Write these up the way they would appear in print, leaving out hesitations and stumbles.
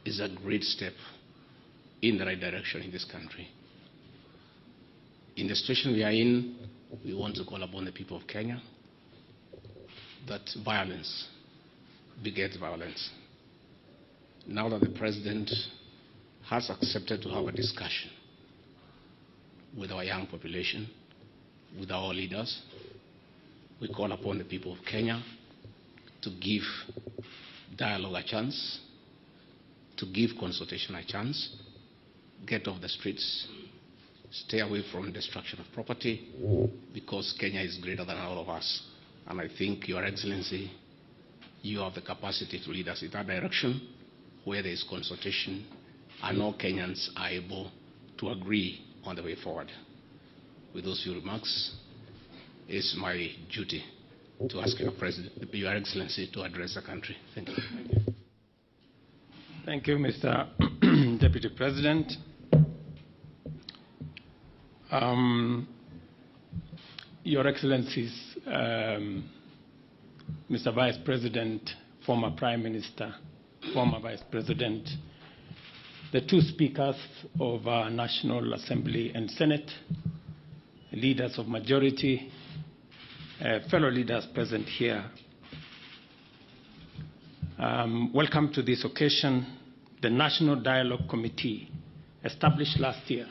is a great step in the right direction in this country. In the situation we are in, we want to call upon the people of Kenya that violence begets violence. Now that the President has accepted to have a discussion with our young population, with our leaders, we call upon the people of Kenya to give dialogue a chance, to give consultation a chance, get off the streets, stay away from destruction of property, because Kenya is greater than all of us. And I think, Your Excellency, you have the capacity to lead us in that direction, where there is consultation and all Kenyans are able to agree on the way forward. With those few remarks, it's my duty to ask Your Excellency to address the country. Thank you. Thank you, Mr. Deputy President. Your Excellencies, Mr. Vice President, former Prime Minister, former Vice President, the two speakers of our National Assembly and Senate, leaders of majority, fellow leaders present here. Welcome to this occasion. The National Dialogue Committee, established last year,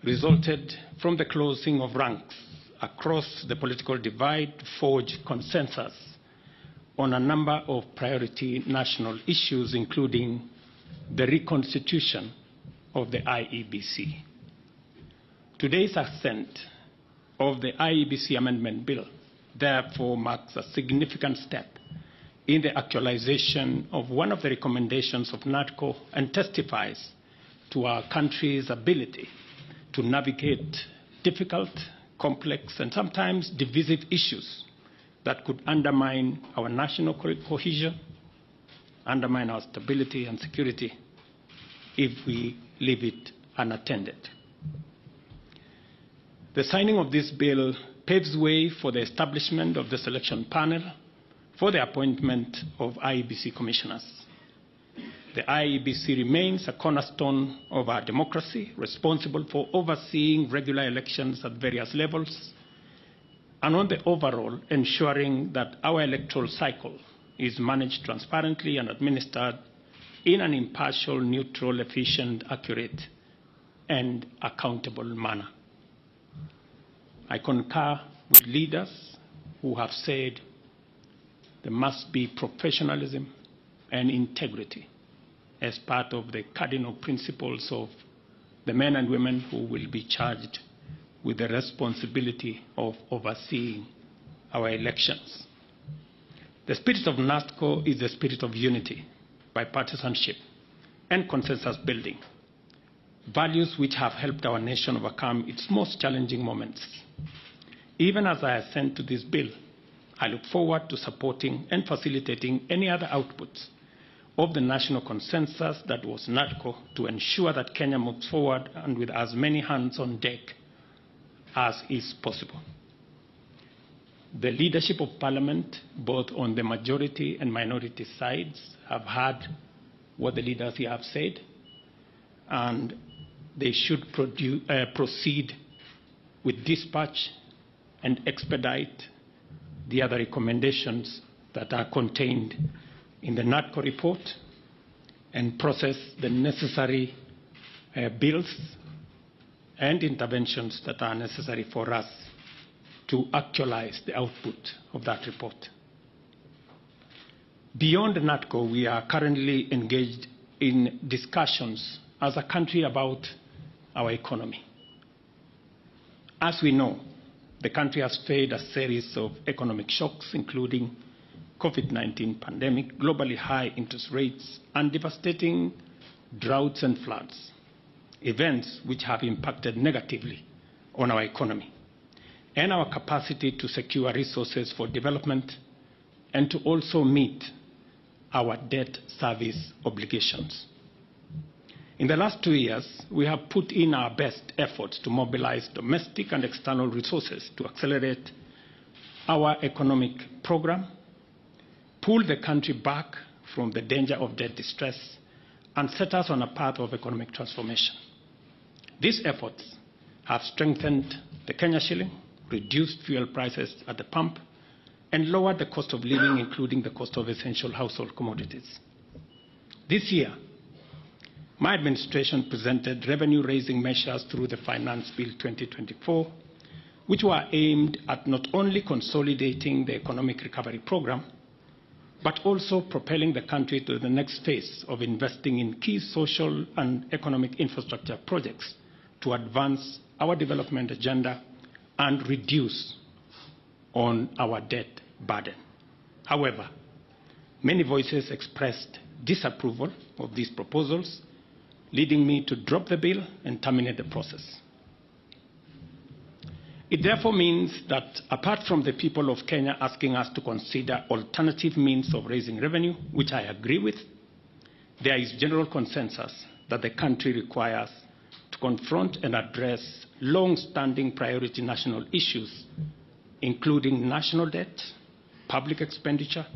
resulted from the closing of ranks across the political divide to forge consensus on a number of priority national issues, including the reconstitution of the IEBC. Today's assent of the IEBC Amendment Bill therefore marks a significant step in the actualization of one of the recommendations of NATCO and testifies to our country's ability to navigate difficult, complex, and sometimes divisive issues that could undermine our national cohesion, undermine our stability and security if we leave it unattended. The signing of this bill paves way for the establishment of the selection panel for the appointment of IEBC commissioners. The IEBC remains a cornerstone of our democracy, responsible for overseeing regular elections at various levels, and on the overall, ensuring that our electoral cycle is managed transparently and administered in an impartial, neutral, efficient, accurate, and accountable manner. I concur with leaders who have said there must be professionalism and integrity as part of the cardinal principles of the men and women who will be charged with the responsibility of overseeing our elections. The spirit of NATCO is the spirit of unity, bipartisanship, and consensus building, values which have helped our nation overcome its most challenging moments. Even as I assent to this bill, I look forward to supporting and facilitating any other outputs of the national consensus that was NATCO to ensure that Kenya moves forward and with as many hands on deck as is possible. The leadership of Parliament, both on the majority and minority sides, have heard what the leaders here have said, and they should proceed with dispatch and expedite the other recommendations that are contained in the NATCO report and process the necessary bills and interventions that are necessary for us to actualize the output of that report. Beyond NATCO, we are currently engaged in discussions as a country about our economy. As we know, the country has faced a series of economic shocks, including COVID-19 pandemic, globally high interest rates, and devastating droughts and floods, events which have impacted negatively on our economy and our capacity to secure resources for development and to also meet our debt service obligations. In the last 2 years, we have put in our best efforts to mobilize domestic and external resources to accelerate our economic program, pull the country back from the danger of debt distress, and set us on a path of economic transformation. These efforts have strengthened the Kenya shilling, reduced fuel prices at the pump, and lowered the cost of living, including the cost of essential household commodities. This year, my administration presented revenue-raising measures through the Finance Bill 2024, which were aimed at not only consolidating the economic recovery program, but also propelling the country to the next phase of investing in key social and economic infrastructure projects to advance our development agenda and reduce on our debt burden. However, many voices expressed disapproval of these proposals, leading me to drop the bill and terminate the process. It therefore means that apart from the people of Kenya asking us to consider alternative means of raising revenue, which I agree with, there is general consensus that the country requires to confront and address long-standing priority national issues, including national debt, public expenditure,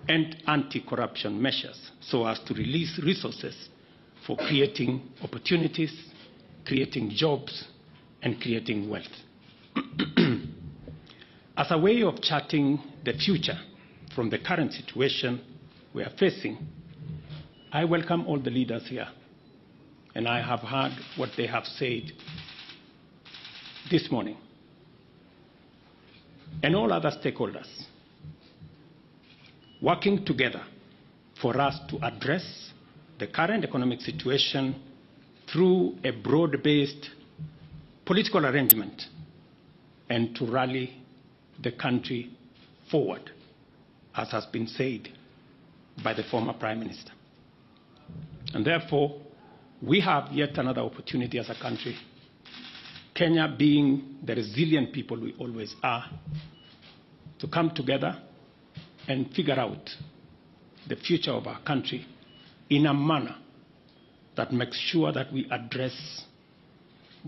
and anti-corruption measures, so as to release resources for creating opportunities, creating jobs, and creating wealth. As a way of charting the future from the current situation we are facing, I welcome all the leaders here, and I have heard what they have said this morning, and all other stakeholders working together for us to address the current economic situation through a broad-based political arrangement and to rally the country forward, as has been said by the former Prime Minister. And therefore, we have yet another opportunity as a country, Kenya being the resilient people we always are, to come together and figure out the future of our country in a manner that makes sure that we address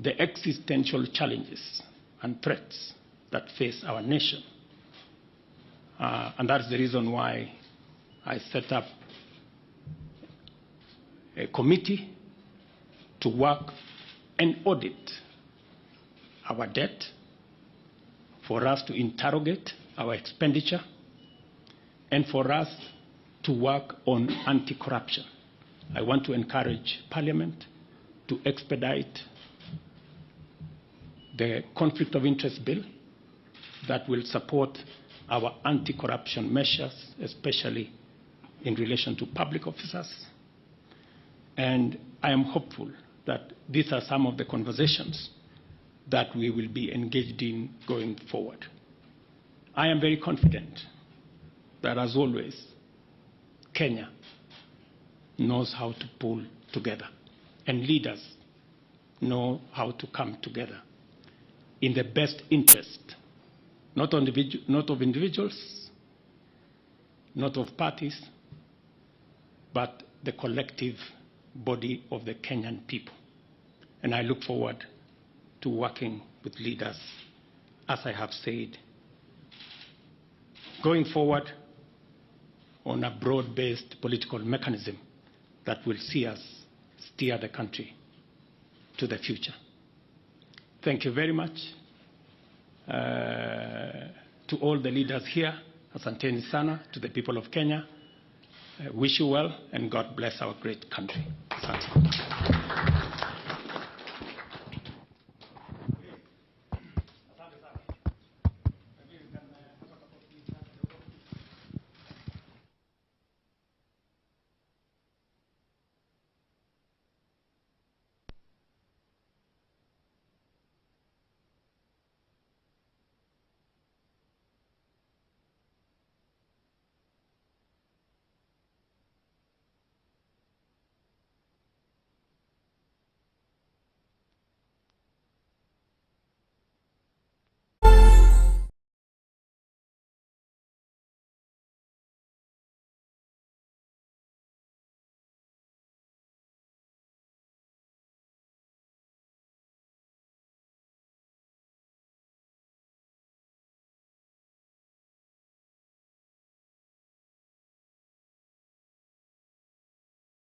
the existential challenges and threats that face our nation. And that's the reason why I set up a committee to work and audit our debt, for us to interrogate our expenditure, and for us to work on anti-corruption. I want to encourage Parliament to expedite the conflict of interest bill that will support our anti-corruption measures, especially in relation to public officers. And I am hopeful that these are some of the conversations that we will be engaged in going forward. I am very confident that, as always, Kenya knows how to pull together, and leaders know how to come together in the best interest, not of individuals, not of parties, but the collective body of the Kenyan people. And I look forward to working with leaders, as I have said, going forward on a broad-based political mechanism that will see us steer the country to the future. Thank you very much to all the leaders here. Asanteni sana to the people of Kenya. Wish you well, and God bless our great country. Asante.